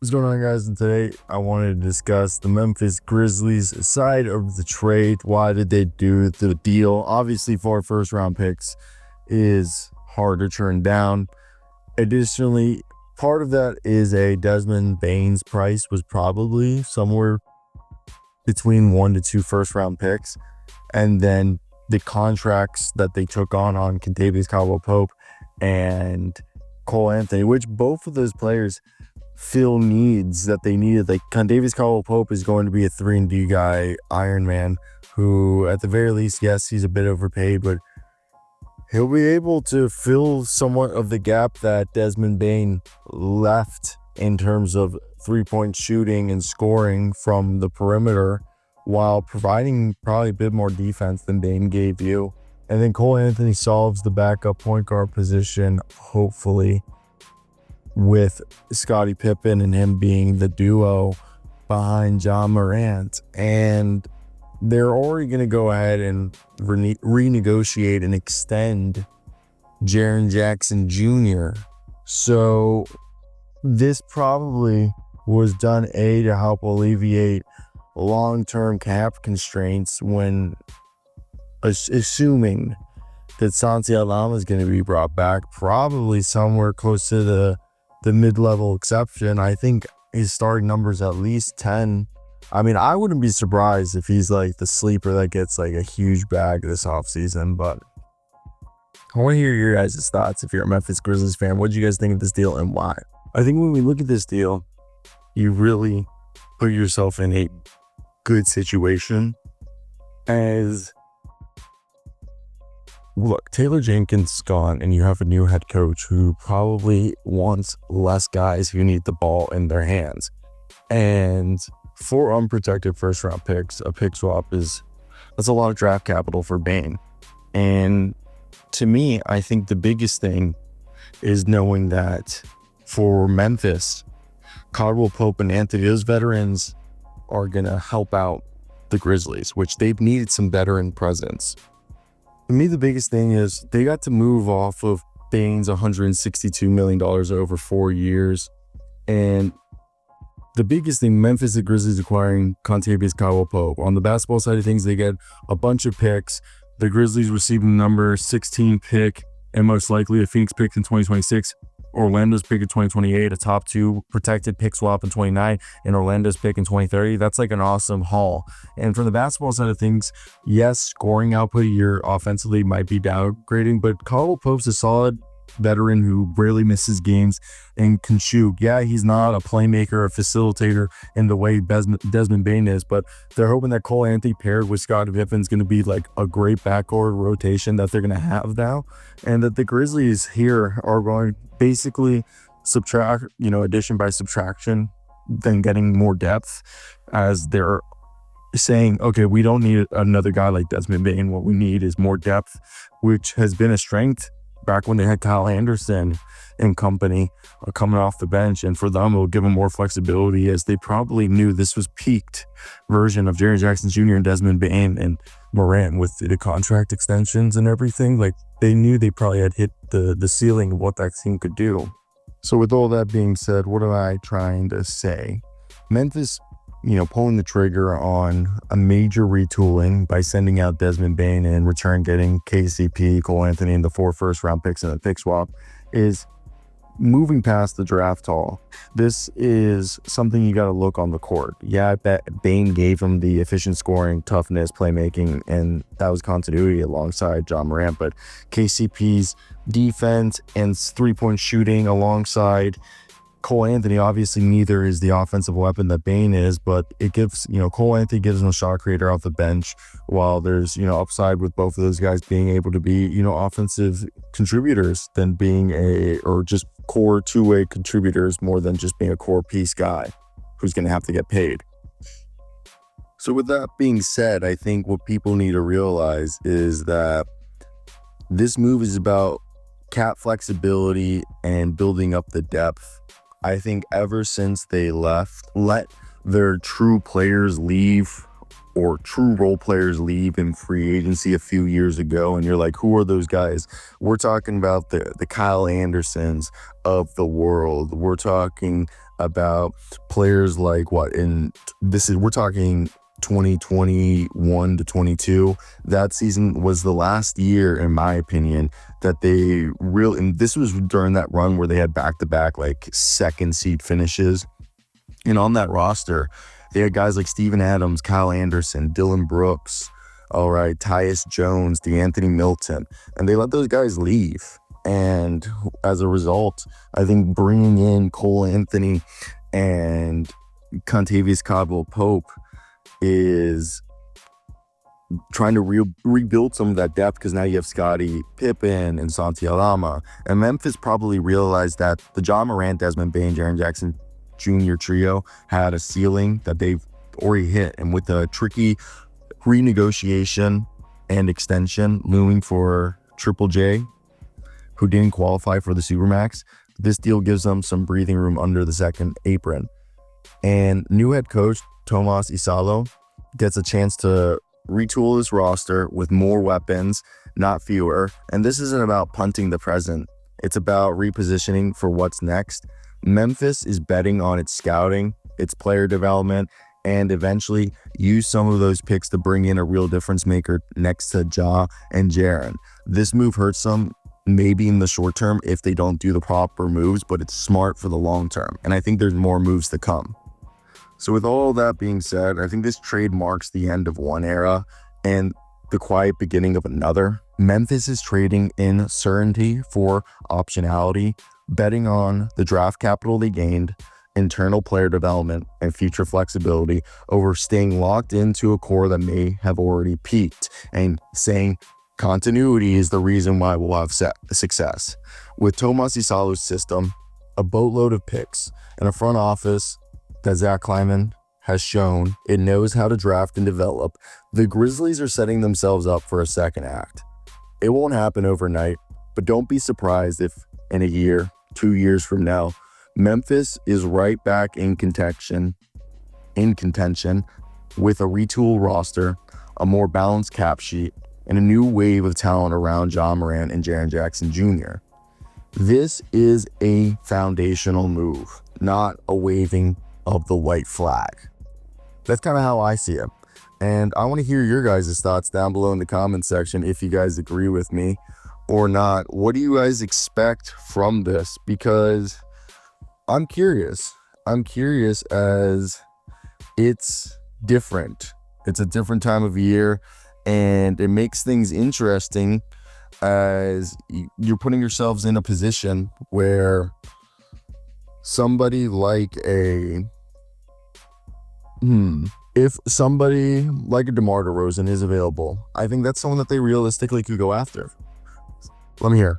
What's going on, guys? And today I wanted to discuss the Memphis Grizzlies side of the trade. Why did they do the deal? Obviously, 4 first-round picks is hard to turn down. Additionally, part of that is a Desmond Bane's price was probably somewhere between 1 to 2 first-round picks, and then the contracts that they took on Kentavious Caldwell-Pope and Cole Anthony, which both of those players fill needs that they needed. Like Kentavious Caldwell-Pope is going to be a 3-and-D guy, Iron Man, who at the very least, yes, he's a bit overpaid, but he'll be able to fill somewhat of the gap that Desmond Bane left in terms of three-point shooting and scoring from the perimeter, while providing probably a bit more defense than Bane gave you. And then Cole Anthony solves the backup point guard position, hopefully, with Scottie Pippen and him being the duo behind John Morant. And they're already going to go ahead and renegotiate and extend Jaren Jackson Jr. So this probably was done, to help alleviate long-term cap constraints when assuming that Santi Alama is going to be brought back, probably somewhere close to the mid-level exception. I think his starting numbers at least 10. I mean, I wouldn't be surprised if he's like the sleeper that gets like a huge bag this offseason, but I want to hear your guys' thoughts. If you're a Memphis Grizzlies fan, what do you guys think of this deal and why? I think when we look at this deal, you really put yourself in a good situation. As look, Taylor Jenkins is gone, and you have a new head coach who probably wants less guys who need the ball in their hands. And 4 unprotected first-round picks, a pick swap that's a lot of draft capital for Bane. And to me, I think the biggest thing is knowing that for Memphis, Caldwell-Pope and Anthony, those veterans are going to help out the Grizzlies, which they've needed some veteran presence. To me, the biggest thing is they got to move off of Bane's $162 million over 4 years. And the biggest thing, Memphis, the Grizzlies acquiring Kentavious Caldwell-Pope. On the basketball side of things, they get a bunch of picks. The Grizzlies receiving the number 16 pick and most likely a Phoenix pick in 2026. Orlando's pick in 2028, a top 2 protected pick swap in 29, and Orlando's pick in 2030. That's like an awesome haul. And from the basketball side of things, yes, scoring output here offensively might be downgrading, but Caldwell-Pope's a solid veteran who rarely misses games and can shoot. Yeah, he's not a playmaker, a facilitator in the way Desmond Bane is, but they're hoping that Cole Anthony paired with Scottie Pippen is going to be like a great backcourt rotation that they're going to have now, and that the Grizzlies here are going to basically subtract, addition by subtraction, then getting more depth, as they're saying, okay, we don't need another guy like Desmond Bane. What we need is more depth, which has been a strength back when they had Kyle Anderson and company coming off the bench. And for them, it will give them more flexibility, as they probably knew this was peaked version of Jaren Jackson Jr. and Desmond Bane and Morant with the contract extensions and everything. Like, they knew they probably had hit the ceiling of what that team could do. So with all that being said, what am I trying to say? Memphis, pulling the trigger on a major retooling by sending out Desmond Bane and in return getting KCP, Cole Anthony, and the 4 first-round picks in the pick swap, is moving past the draft haul. This is something you got to look on the court. Yeah, I bet Bane gave him the efficient scoring, toughness, playmaking, and that was continuity alongside John Morant. But KCP's defense and three-point shooting alongside Cole Anthony, obviously neither is the offensive weapon that Bane is, but it gives, Cole Anthony gives him a shot creator off the bench, while there's, upside with both of those guys being able to be, offensive contributors than being or just core two-way contributors more than just being a core piece guy who's going to have to get paid. So with that being said, I think what people need to realize is that this move is about cap flexibility and building up the depth. I think ever since they let their true players leave, or true role players leave in free agency a few years ago, and you're like, who are those guys? We're talking about the Kyle Andersons of the world. We're talking about players like we're talking 2021 to 22. That season was the last year, in my opinion, that they really, and this was during that run where they had back-to-back like second seed finishes. And on that roster, they had guys like Steven Adams, Kyle Anderson, Dylan Brooks, all right, Tyus Jones, DeAnthony Milton, and they let those guys leave. And as a result, I think bringing in Cole Anthony and Kentavious Caldwell-Pope is trying to rebuild some of that depth, because now you have Scottie Pippen and Santi Aldama. And Memphis probably realized that the John Morant, Desmond Bane, Jaren Jackson Jr. trio had a ceiling that they've already hit. And with a tricky renegotiation and extension looming for Triple J, who didn't qualify for the Supermax, this deal gives them some breathing room under the second apron. And new head coach Tuomas Iisalo gets a chance to retool this roster with more weapons, not fewer. And this isn't about punting the present. It's about repositioning for what's next. Memphis is betting on its scouting, its player development, and eventually use some of those picks to bring in a real difference maker next to Ja and Jaren. This move hurts them maybe in the short term if they don't do the proper moves, but it's smart for the long term. And I think there's more moves to come. So with all that being said, I think this trade marks the end of one era and the quiet beginning of another. Memphis is trading in certainty for optionality, betting on the draft capital they gained, internal player development, and future flexibility over staying locked into a core that may have already peaked, and saying continuity is the reason why we'll have success. With Tuomas Iisalo's system, a boatload of picks, and a front office that Zach Kleiman has shown it knows how to draft and develop, the Grizzlies are setting themselves up for a second act. It won't happen overnight, but don't be surprised if in a year, 2 years from now, Memphis is right back in contention with a retooled roster, a more balanced cap sheet, and a new wave of talent around John Morant and Jaren Jackson Jr. This is a foundational move, not a waving of the white flag. That's kind of how I see it. And I want to hear your guys' thoughts down below in the comment section if you guys agree with me or not. What do you guys expect from this? Because I'm curious. I'm curious as it's different. It's a different time of year, and it makes things interesting as you're putting yourselves in a position where somebody like if somebody like a DeMar DeRozan is available, I think that's someone that they realistically could go after. Let me hear.